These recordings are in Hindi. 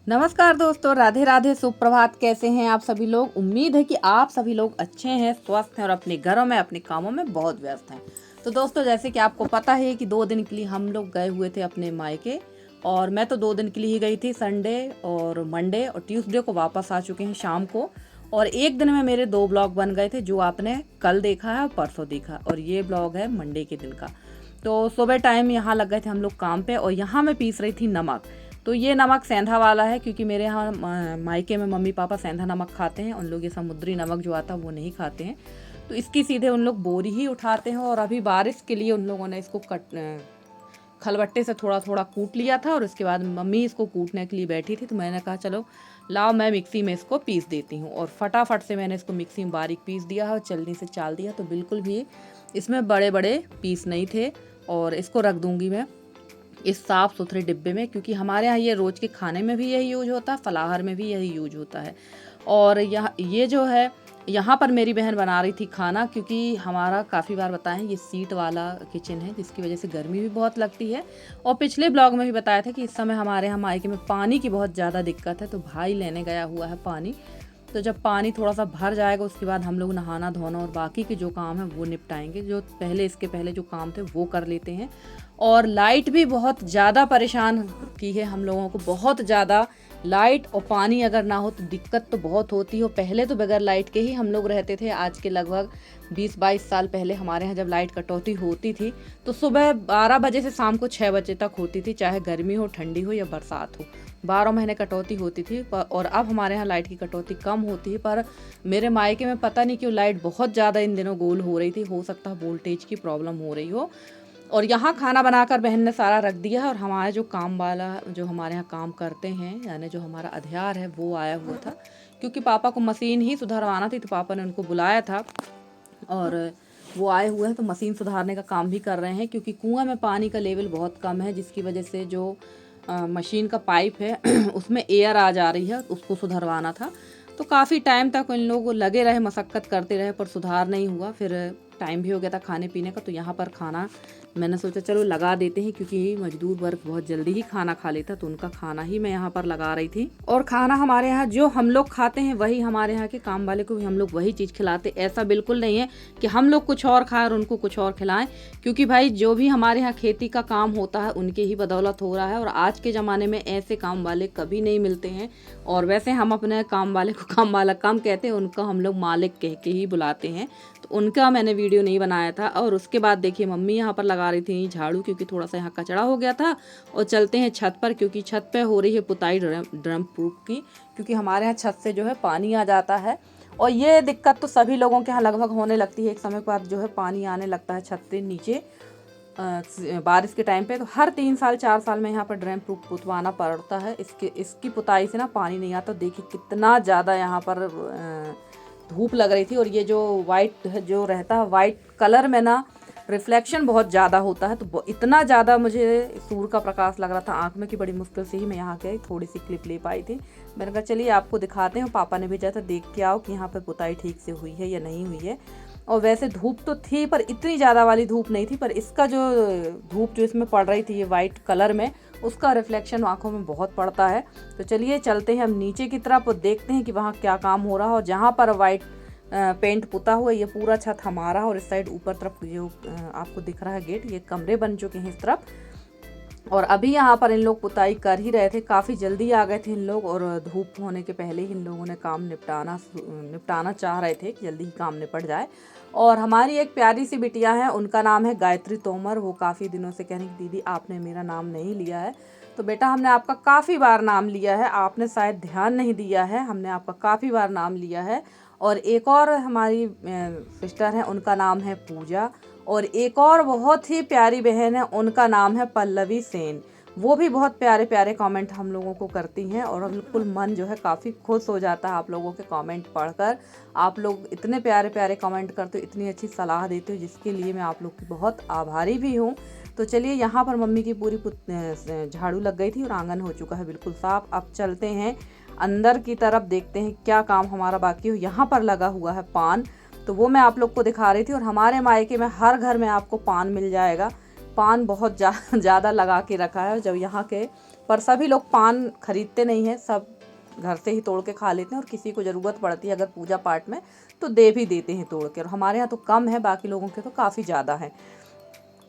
नमस्कार दोस्तों, राधे राधे, सुप्रभात। कैसे हैं आप सभी लोग? उम्मीद है कि आप सभी लोग अच्छे हैं, स्वस्थ हैं और अपने घरों में अपने कामों में बहुत व्यस्त हैं। तो दोस्तों, जैसे कि आपको पता है कि 2 दिन के लिए हम लोग गए हुए थे अपने मायके। और मैं तो 2 दिन के लिए ही गई थी, संडे और मंडे, और ट्यूसडे को वापस आ चुके हैं शाम को। और एक दिन में मेरे 2 ब्लॉग बन गए थे, जो आपने कल देखा है और परसों देखा, और ये ब्लॉग है मंडे के दिन का। तो सुबह टाइम यहाँ लग गए थे हम लोग काम पे, और यहाँ मैं पीस रही थी नमक। तो ये नमक सेंधा वाला है, क्योंकि मेरे यहाँ मायके में मम्मी पापा सेंधा नमक खाते हैं। उन लोग ये समुद्री नमक जो आता है वो नहीं खाते हैं। तो इसकी सीधे उन लोग बोरी ही उठाते हैं। और अभी बारिश के लिए उन लोगों ने इसको खलबट्टे से थोड़ा थोड़ा कूट लिया था, और उसके बाद मम्मी इसको कूटने के लिए बैठी थी। तो मैंने कहा चलो लाओ मैं मिक्सी में इसको पीस देती हूँ। और फटाफट से मैंने इसको मिक्सी में बारीक पीस दिया है और चलनी से चाल दिया। तो बिल्कुल भी इसमें बड़े बड़े पीस नहीं थे। और इसको रख दूँगी मैं इस साफ़ सुथरे डिब्बे में, क्योंकि हमारे यहाँ ये रोज़ के खाने में भी यही यूज होता है, फलाहार में भी यही यूज होता है। और ये जो है, यहाँ पर मेरी बहन बना रही थी खाना, क्योंकि हमारा काफ़ी बार बताएं ये सीट वाला किचन है, जिसकी वजह से गर्मी भी बहुत लगती है। और पिछले ब्लॉग में भी बताया था कि इस समय हमारे यहाँ मायके में पानी की बहुत ज़्यादा दिक्कत है। तो भाई लेने गया हुआ है पानी। तो जब पानी थोड़ा सा भर जाएगा, उसके बाद हम लोग नहाना धोना और बाकी के जो काम है वो निपटाएंगे। जो इसके पहले जो काम थे वो कर लेते हैं। और लाइट भी बहुत ज़्यादा परेशान की है हम लोगों को, बहुत ज़्यादा। लाइट और पानी अगर ना हो तो दिक्कत तो बहुत होती हो। पहले तो बगैर लाइट के ही हम लोग रहते थे। आज के लगभग 20-22 साल पहले हमारे यहाँ जब लाइट कटौती होती थी तो सुबह 12 बजे से शाम को 6 बजे तक होती थी, चाहे गर्मी हो, ठंडी हो या बरसात हो। 12 महीने कटौती होती थी। और अब हमारे यहाँ लाइट की कटौती कम होती है। पर मेरे मायके में पता नहीं क्यों लाइट बहुत ज़्यादा इन दिनों गोल हो रही थी। हो सकता है वोल्टेज की प्रॉब्लम हो रही हो। और यहाँ खाना बनाकर बहन ने सारा रख दिया है। और हमारा जो काम वाला जो हमारे यहाँ काम करते हैं, यानी जो हमारा अधियार है, वो आया हुआ था, क्योंकि पापा को मशीन ही सुधरवाना थी। तो पापा ने उनको बुलाया था और वो आए हुए हैं। तो मशीन सुधारने का काम भी कर रहे हैं, क्योंकि कुआं में पानी का लेवल बहुत कम है, जिसकी वजह से जो मशीन का पाइप है उसमें एयर आ जा रही है, उसको सुधरवाना था। तो काफ़ी टाइम तक इन लोग लगे रहे, मशक्क़त करते रहे, पर सुधार नहीं हुआ। फिर टाइम भी हो गया था खाने पीने का। तो यहाँ पर खाना मैंने सोचा चलो लगा देते हैं, क्योंकि मजदूर वर्ग बहुत जल्दी ही खाना खा लेता। तो उनका खाना ही मैं यहाँ पर लगा रही थी। और खाना हमारे यहाँ जो हम लोग खाते हैं वही हमारे यहाँ के काम वाले को भी हम लोग वही चीज़ खिलाते। ऐसा बिल्कुल नहीं है कि हम लोग कुछ और खाएं और उनको कुछ और खिलाएं, क्योंकि भाई जो भी हमारे यहाँ खेती का काम होता है उनके ही बदौलत हो रहा है। और आज के ज़माने में ऐसे काम वाले कभी नहीं मिलते हैं। और वैसे हम अपने काम वाले को काम वाला कम कहते हैं, उनका हम लोग मालिक कह के ही बुलाते हैं। तो उनका मैंने वीडियो नहीं बनाया था। और उसके बाद देखिए मम्मी यहाँ पर लगा रही थी झाड़ू, क्योंकि थोड़ा सा यहाँ कचरा हो गया था। और चलते हैं छत पर, क्योंकि छत पे हो रही है पुताई ड्रम प्रूफ की, क्योंकि हमारे यहाँ छत से जो है पानी आ जाता है। और ये दिक्कत तो सभी लोगों के यहाँ लगभग होने लगती है। एक समय के बाद जो है पानी आने लगता है छत से नीचे बारिश के टाइम पे। तो हर 3 साल 4 साल में यहाँ पर ड्रेन प्रूफ पुतवाना पड़ता है। इसकी पुताई से ना पानी नहीं आता। देखिए कितना ज़्यादा यहाँ पर धूप लग रही थी। और ये जो वाइट जो रहता है, वाइट कलर में ना रिफ्लेक्शन बहुत ज़्यादा होता है। तो इतना ज़्यादा मुझे सूर्य का प्रकाश लग रहा था आँख में कि बड़ी मुश्किल से ही मैं यहाँ के थोड़ी सी क्लिप ले पाई थी। मैंने कहा चलिए आपको दिखाते हैं। पापा ने भेजा था देख के आओ कि यहाँ पर पुताई ठीक से हुई है या नहीं हुई है। और वैसे धूप तो थी, पर इतनी ज़्यादा वाली धूप नहीं थी। पर इसका जो धूप जो इसमें पड़ रही थी ये वाइट कलर में, उसका रिफ्लेक्शन आँखों में बहुत पड़ता है। तो चलिए चलते हैं हम नीचे की तरफ और देखते हैं कि वहाँ क्या काम हो रहा है। और जहाँ पर वाइट पेंट पुता हुआ, ये पूरा छत हमारा। और इस साइड ऊपर तरफ जो आपको दिख रहा है गेट, ये कमरे बन चुके हैं इस तरफ। और अभी यहाँ पर इन लोग पुताई कर ही रहे थे। काफ़ी जल्दी आ गए थे इन लोग, और धूप होने के पहले ही इन लोगों ने काम निपटाना चाह रहे थे कि जल्दी ही काम निपट जाए। और हमारी एक प्यारी सी बिटिया है, उनका नाम है गायत्री तोमर। वो काफ़ी दिनों से कह रही दीदी आपने मेरा नाम नहीं लिया है। तो बेटा हमने आपका काफ़ी बार नाम लिया है, आपने शायद ध्यान नहीं दिया है। हमने आपका काफ़ी बार नाम लिया है। और एक और हमारी सिस्टर है, उनका नाम है पूजा। और एक और बहुत ही प्यारी बहन है, उनका नाम है पल्लवी सेन। वो भी बहुत प्यारे प्यारे कमेंट हम लोगों को करती हैं। और बिल्कुल मन जो है काफ़ी खुश हो जाता है आप लोगों के कमेंट पढ़कर। आप लोग इतने प्यारे प्यारे कमेंट करते हो, इतनी अच्छी सलाह देते हो, जिसके लिए मैं आप लोग की बहुत आभारी भी हूँ। तो चलिए यहाँ पर मम्मी की पूरी झाड़ू लग गई थी और आंगन हो चुका है बिल्कुल साफ। अब चलते हैं अंदर की तरफ, देखते हैं क्या काम हमारा बाकी हो। यहाँ पर लगा हुआ है पान, तो वो मैं आप लोग को दिखा रही थी। और हमारे मायके में हर घर में आपको पान मिल जाएगा। पान बहुत ज़्यादा लगा के रखा है। जब यहाँ के पर सभी लोग पान खरीदते नहीं हैं, सब घर से ही तोड़ के खा लेते हैं और किसी को ज़रूरत पड़ती है अगर पूजा पाठ में तो दे भी देते हैं तोड़ के। और हमारे यहाँ तो कम है, बाकी लोगों के तो काफ़ी ज़्यादा है।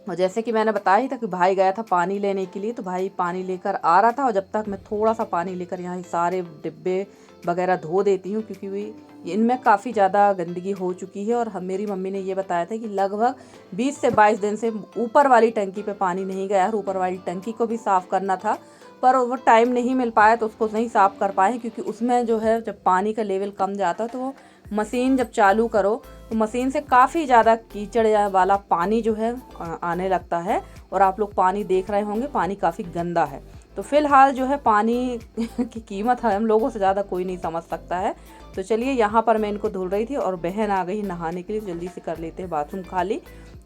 और जैसे कि मैंने बताया ही था कि भाई गया था पानी लेने के लिए, तो भाई पानी लेकर आ रहा था और जब तक मैं थोड़ा सा पानी लेकर यहाँ सारे डिब्बे वगैरह धो देती हूँ, क्योंकि इनमें काफ़ी ज़्यादा गंदगी हो चुकी है। और मेरी मम्मी ने ये बताया था कि लगभग 20 से 22 दिन से ऊपर वाली टंकी पे पानी नहीं गया है। ऊपर वाली टंकी को भी साफ़ करना था पर वो टाइम नहीं मिल पाया तो उसको नहीं साफ़ कर पाए, क्योंकि उसमें जो है जब पानी का लेवल कम जाता है तो वो मशीन जब चालू करो तो मशीन से काफ़ी ज़्यादा कीचड़ वाला पानी जो है आने लगता है। और आप लोग पानी देख रहे होंगे, पानी काफ़ी गंदा है। तो फ़िलहाल जो है पानी की कीमत है हम लोगों से ज़्यादा कोई नहीं समझ सकता है। तो चलिए यहाँ पर मैं इनको धुल रही थी और बहन आ गई नहाने के लिए, जल्दी से कर लेते हैं बाथरूम खाली।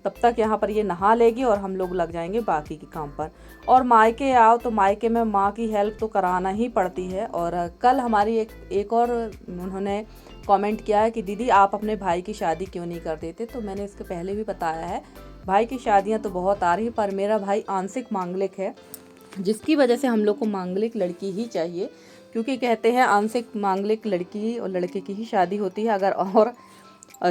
तब तक यहाँ पर ये नहा लेगी और हम लोग लग जाएंगे बाकी के काम पर। और मायके आओ तो मायके में माँ की हेल्प तो कराना ही पड़ती है। और कल हमारी एक और उन्होंने कमेंट किया है कि दीदी आप अपने भाई की शादी क्यों नहीं कर देते। तो मैंने इसके पहले भी बताया है, भाई की शादियाँ तो बहुत आ रही हैं पर मेरा भाई आंशिक मांगलिक है, जिसकी वजह से हम लोग को मांगलिक लड़की ही चाहिए। क्योंकि कहते हैं आंशिक मांगलिक लड़की और लड़के की ही शादी होती है, अगर और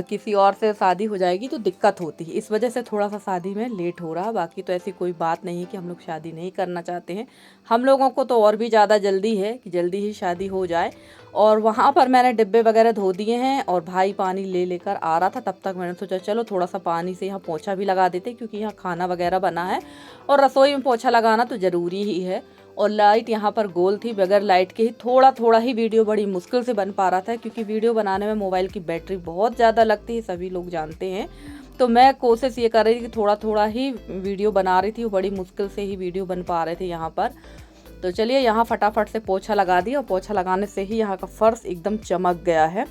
किसी और से शादी हो जाएगी तो दिक्कत होती है। इस वजह से थोड़ा सा शादी में लेट हो रहा। बाकी तो ऐसी कोई बात नहीं है कि हम लोग शादी नहीं करना चाहते हैं, हम लोगों को तो और भी ज़्यादा जल्दी है कि जल्दी ही शादी हो जाए। और वहाँ पर मैंने डिब्बे वगैरह धो दिए हैं और भाई पानी ले लेकर आ रहा था। तब तक मैंने सोचा चलो थोड़ा सा पानी से यहाँ पोछा भी लगा देते, क्योंकि यहाँ खाना वगैरह बना है और रसोई में पोछा लगाना तो ज़रूरी ही है। और लाइट यहाँ पर गोल थी, बगैर लाइट के ही थोड़ा ही वीडियो बड़ी मुश्किल से बन पा रहा था, क्योंकि वीडियो बनाने में मोबाइल की बैटरी बहुत ज़्यादा लगती है, सभी लोग जानते हैं। तो मैं कोशिश ये कर रही थी कि थोड़ा ही वीडियो बना रही थी, बड़ी मुश्किल से ही वीडियो बन पा रहे थे यहाँ पर। तो चलिए यहाँ फटाफट से पोछा लगा दिया और पोछा लगाने से ही यहाँ का फर्श एकदम चमक गया है।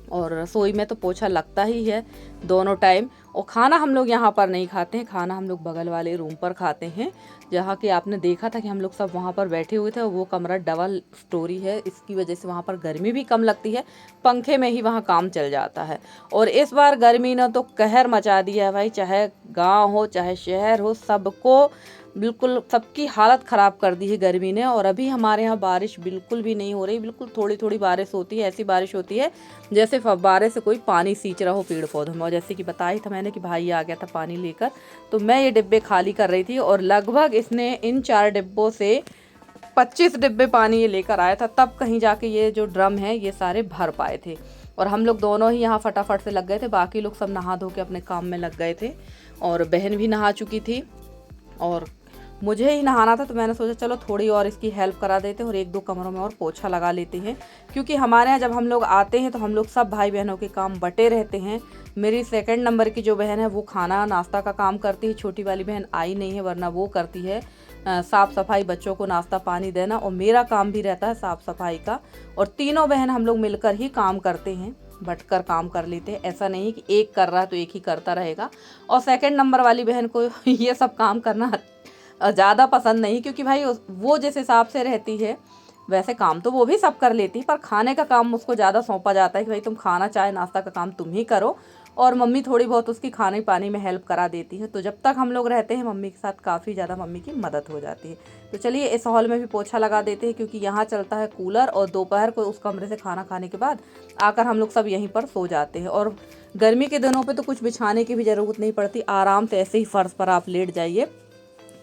और रसोई में तो पोछा लगता ही है दोनों टाइम। और खाना हम लोग यहाँ पर नहीं खाते हैं, खाना हम लोग बगल वाले रूम पर खाते हैं, जहाँ कि आपने देखा था कि हम लोग सब वहाँ पर बैठे हुए थे। और वो कमरा डबल स्टोरी है, इसकी वजह से वहाँ पर गर्मी भी कम लगती है, पंखे में ही वहाँ काम चल जाता है। और इस बार गर्मी ने तो कहर मचा दिया है भाई, चाहे गाँव हो चाहे शहर हो, सबको बिल्कुल सबकी हालत ख़राब कर दी है गर्मी ने। और अभी हमारे यहाँ बारिश बिल्कुल भी नहीं हो रही, बिल्कुल थोड़ी बारिश होती है, ऐसी बारिश होती है जैसे फव्वारे से कोई पानी सींच रहा हो पेड़ पौधों में। और जैसे कि बताया था मैंने कि भाई आ गया था पानी लेकर, तो मैं ये डिब्बे खाली कर रही थी और लगभग इसने इन 4 डिब्बों से 25 डिब्बे पानी ये लेकर आया था, तब कहीं जाके ये जो ड्रम है ये सारे भर पाए थे। और हम लोग दोनों ही यहाँ फटाफट से लग गए थे, बाकी लोग सब नहा धो के अपने काम में लग गए थे। और बहन भी नहा चुकी थी और मुझे ही नहाना था, तो मैंने सोचा चलो थोड़ी और इसकी हेल्प करा देते हैं और 1-2 कमरों में और पोछा लगा लेते हैं। क्योंकि हमारे यहाँ जब हम लोग आते हैं तो हम लोग सब भाई बहनों के काम बटे रहते हैं। मेरी 2nd नंबर की जो बहन है वो खाना नाश्ता का काम करती है, छोटी वाली बहन आई नहीं है, वरना वो करती है साफ़ सफाई, बच्चों को नाश्ता पानी देना, और मेरा काम भी रहता है साफ़ सफाई का। और तीनों बहन हम लोग मिलकर ही काम करते हैं, बटकर काम कर लेते हैं। ऐसा नहीं कि एक कर रहा है तो एक ही करता रहेगा। और 2nd नंबर वाली बहन को ये सब काम करना ज़्यादा पसंद नहीं, क्योंकि भाई वो जिस हिसाब से रहती है वैसे काम तो वो भी सब कर लेती है, पर खाने का काम उसको ज़्यादा सौंपा जाता है कि भाई तुम खाना चाहे नाश्ता का काम तुम ही करो, और मम्मी थोड़ी बहुत उसकी खाने पानी में हेल्प करा देती है। तो जब तक हम लोग रहते हैं मम्मी के साथ काफ़ी ज़्यादा मम्मी की मदद हो जाती है। तो चलिए इस हॉल में भी पोछा लगा देते हैं, क्योंकि यहाँ चलता है कूलर, और दोपहर को उस कमरे से खाना खाने के बाद आकर हम लोग सब यहीं पर सो जाते हैं। और गर्मी के दिनों पर तो कुछ बिछाने की भी ज़रूरत नहीं पड़ती, आराम से ऐसे ही फर्श पर आप लेट जाइए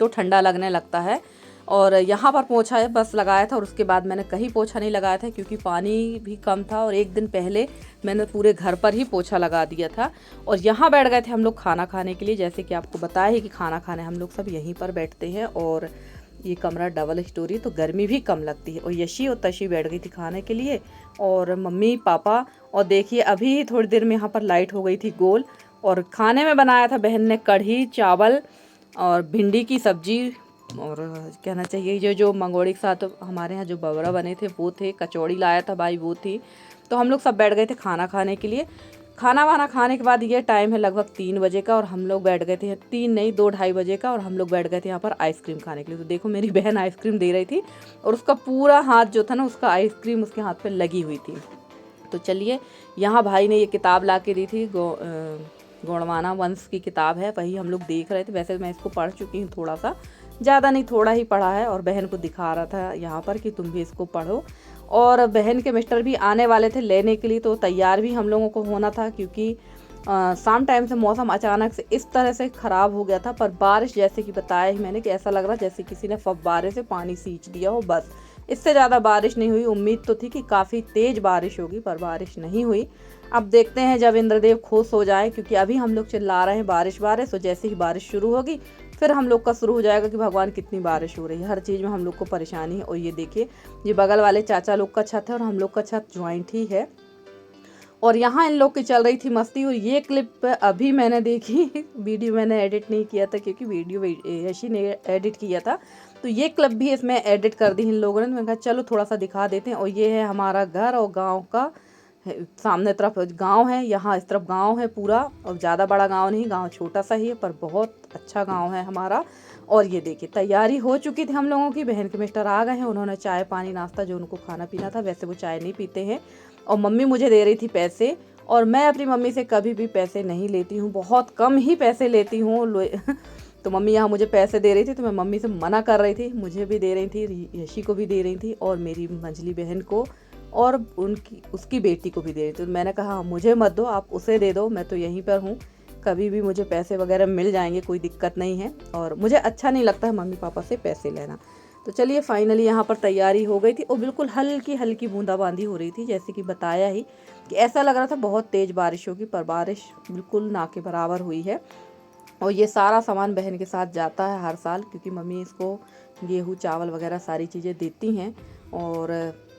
तो ठंडा लगने लगता है। और यहाँ पर पोछा है बस लगाया था, और उसके बाद मैंने कहीं पोछा नहीं लगाया था, क्योंकि पानी भी कम था। और 1 दिन पहले मैंने पूरे घर पर ही पोछा लगा दिया था। और यहाँ बैठ गए थे हम लोग खाना खाने के लिए, जैसे कि आपको बताया है कि खाना खाने हम लोग सब यहीं पर बैठते हैं। और ये कमरा डबल स्टोरी, तो गर्मी भी कम लगती है। और यशी और तशी बैठ गई थी खाने के लिए, और मम्मी पापा। और देखिए अभी थोड़ी देर में यहाँ पर लाइट हो गई थी गोल। और खाने में बनाया था बहन ने कढ़ी चावल और भिंडी की सब्जी, और कहना चाहिए जो मंगोड़ी के साथ हमारे यहाँ जो बवरा बने थे वो थे, कचौड़ी लाया था भाई वो थी। तो हम लोग सब बैठ गए थे खाना खाने के लिए। खाना वाना खाने के बाद ये टाइम है लगभग 3 बजे का, और हम लोग बैठ गए थे 3 नहीं 2-2:30 बजे का, और हम लोग बैठ गए थे यहाँ पर आइसक्रीम खाने के लिए। तो देखो मेरी बहन आइसक्रीम दे रही थी, और उसका पूरा हाथ जो था ना, उसका आइसक्रीम उसके हाथ पर लगी हुई थी। तो चलिए यहाँ भाई ने ये किताब ला के दी थी, गोंडवाना वंश की किताब है, वही हम लोग देख रहे थे। वैसे मैं इसको पढ़ चुकी हूँ थोड़ा सा, ज़्यादा नहीं, थोड़ा ही पढ़ा है और बहन को दिखा रहा था यहाँ पर कि तुम भी इसको पढ़ो। और बहन के मिस्टर भी आने वाले थे लेने के लिए, तो तैयार भी हम लोगों को होना था क्योंकि शाम टाइम से मौसम अचानक से इस तरह से ख़राब हो गया था। पर बारिश जैसे कि बताया ही मैंने कि ऐसा लग रहा जैसे किसी ने फव्वारे से पानी सींच दिया हो, बस इससे ज़्यादा बारिश नहीं हुई। उम्मीद तो थी कि काफ़ी तेज़ बारिश होगी पर बारिश नहीं हुई। अब देखते हैं जब इंद्रदेव खुश हो जाए, क्योंकि अभी हम लोग चिल्ला रहे हैं बारिश बारिश, तो जैसे ही बारिश शुरू होगी फिर हम लोग का शुरू हो जाएगा कि भगवान कितनी बारिश हो रही है। हर चीज़ में हम लोग को परेशानी है। और ये देखिए, ये बगल वाले चाचा लोग का छत है और हम लोग का छत ज्वाइंट ही है। और यहाँ इन लोग की चल रही थी मस्ती। और ये क्लिप अभी मैंने देखी, वीडियो मैंने एडिट नहीं किया था क्योंकि वीडियो यशी ने एडिट किया था, तो ये क्लिप भी इसमें एडिट कर दी इन लोगों ने। मैंने कहा चलो थोड़ा सा दिखा देते हैं। और ये है हमारा घर और गांव का सामने तरफ गांव है, यहाँ इस तरफ गांव है पूरा। और ज़्यादा बड़ा गांव नहीं, गांव छोटा सा ही है पर बहुत अच्छा गांव है हमारा। और ये देखिए तैयारी हो चुकी थी हम लोगों की, बहन के मिस्टर आ गए हैं, उन्होंने चाय पानी नाश्ता जो उनको खाना पीना था, वैसे वो चाय नहीं पीते हैं। और मम्मी मुझे दे रही थी पैसे, और मैं अपनी मम्मी से कभी भी पैसे नहीं लेती हूँ, बहुत कम ही पैसे लेती हूँ। तो मम्मी यहाँ मुझे पैसे दे रही थी तो मैं मम्मी से मना कर रही थी, मुझे भी दे रही थी, यशी को भी दे रही थी और मेरी मंझली बहन को और उसकी बेटी को भी दे रही थी। तो मैंने कहा मुझे मत दो, आप उसे दे दो, मैं तो यहीं पर हूँ, कभी भी मुझे पैसे वगैरह मिल जाएंगे, कोई दिक्कत नहीं है। और मुझे अच्छा नहीं लगता है मम्मी पापा से पैसे लेना। तो चलिए फाइनली यहाँ पर तैयारी हो गई थी और बिल्कुल हल्की हल्की बूंदाबांदी हो रही थी, जैसे कि बताया ही कि ऐसा लग रहा था बहुत तेज़ बारिश होगी, पर बारिश बिल्कुल ना के बराबर हुई है। और ये सारा सामान बहन के साथ जाता है हर साल, क्योंकि मम्मी इसको गेहूँ चावल वगैरह सारी चीज़ें देती हैं। और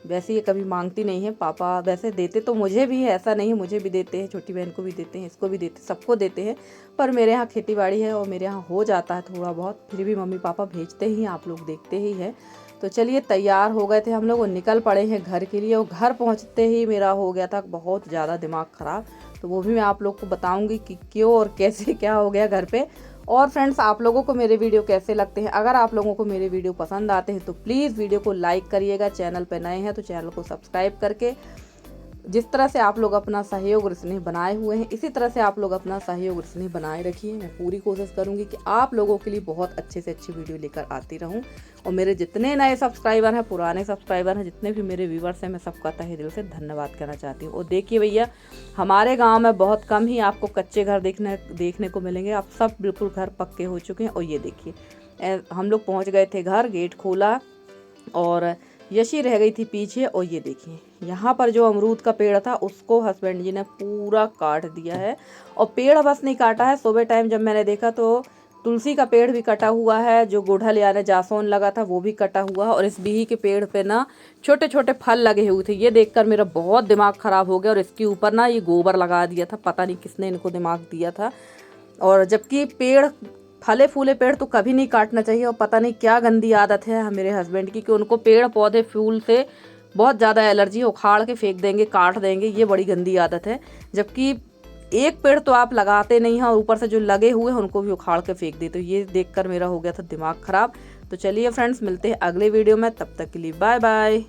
वैसे ये कभी मांगती नहीं है, पापा वैसे देते तो मुझे भी है, ऐसा नहीं है, मुझे भी देते हैं, छोटी बहन को भी देते हैं, इसको भी देते, सबको देते हैं। पर मेरे यहाँ खेती बाड़ी है और मेरे यहाँ हो जाता है थोड़ा बहुत, फिर भी मम्मी पापा भेजते ही, आप लोग देखते ही है। तो चलिए तैयार हो गए थे हम लोग और निकल पड़े हैं घर के लिए। और घर पहुँचते ही मेरा हो गया था बहुत ज़्यादा दिमाग ख़राब, तो वो भी मैं आप लोग को बताऊँगी कि क्यों और कैसे क्या हो गया घर पे। और फ्रेंड्स, आप लोगों को मेरे वीडियो कैसे लगते हैं? अगर आप लोगों को मेरे वीडियो पसंद आते हैं तो प्लीज़ वीडियो को लाइक करिएगा, चैनल पर नए हैं तो चैनल को सब्सक्राइब करके, जिस तरह से आप लोग अपना सहयोग और स्नेह बनाए हुए हैं, इसी तरह से आप लोग अपना सहयोग और स्नेह बनाए रखिए। मैं पूरी कोशिश करूंगी कि आप लोगों के लिए बहुत अच्छे से अच्छी वीडियो लेकर आती रहूं। और मेरे जितने नए सब्सक्राइबर हैं, पुराने सब्सक्राइबर हैं, जितने भी मेरे व्यूवर्स हैं, मैं सबका तहे दिल से धन्यवाद करना चाहती हूँ। और देखिए भैया, हमारे गाँव में बहुत कम ही आपको कच्चे घर देखने को मिलेंगे, आप सब बिल्कुल घर पक्के हो चुके हैं। और ये देखिए हम लोग पहुँच गए थे घर, गेट खोला और यशी रह गई थी पीछे। और ये देखिए यहाँ पर जो अमरूद का पेड़ था उसको हस्बैंड जी ने पूरा काट दिया है। और पेड़ बस नहीं काटा है, सुबह टाइम जब मैंने देखा तो तुलसी का पेड़ भी कटा हुआ है, जो गुड़हल यानी जासौन लगा था वो भी कटा हुआ है। और इस बिही के पेड़ पे ना छोटे छोटे फल लगे हुए थे, ये देखकर मेरा बहुत दिमाग ख़राब हो गया। और इसके ऊपर ना ये गोबर लगा दिया था, पता नहीं किसने इनको दिमाग दिया था। और जबकि पेड़, फले फूले पेड़ तो कभी नहीं काटना चाहिए। और पता नहीं क्या गंदी आदत है मेरे हस्बैंड की कि उनको पेड़ पौधे फूल से बहुत ज़्यादा एलर्जी, उखाड़ के फेंक देंगे, काट देंगे, ये बड़ी गंदी आदत है। जबकि एक पेड़ तो आप लगाते नहीं हैं और ऊपर से जो लगे हुए हैं उनको भी उखाड़ के फेंक देते। तो ये देखकर मेरा हो गया था दिमाग ख़राब। तो चलिए फ्रेंड्स, मिलते हैं अगले वीडियो में, तब तक के लिए बाय बाय।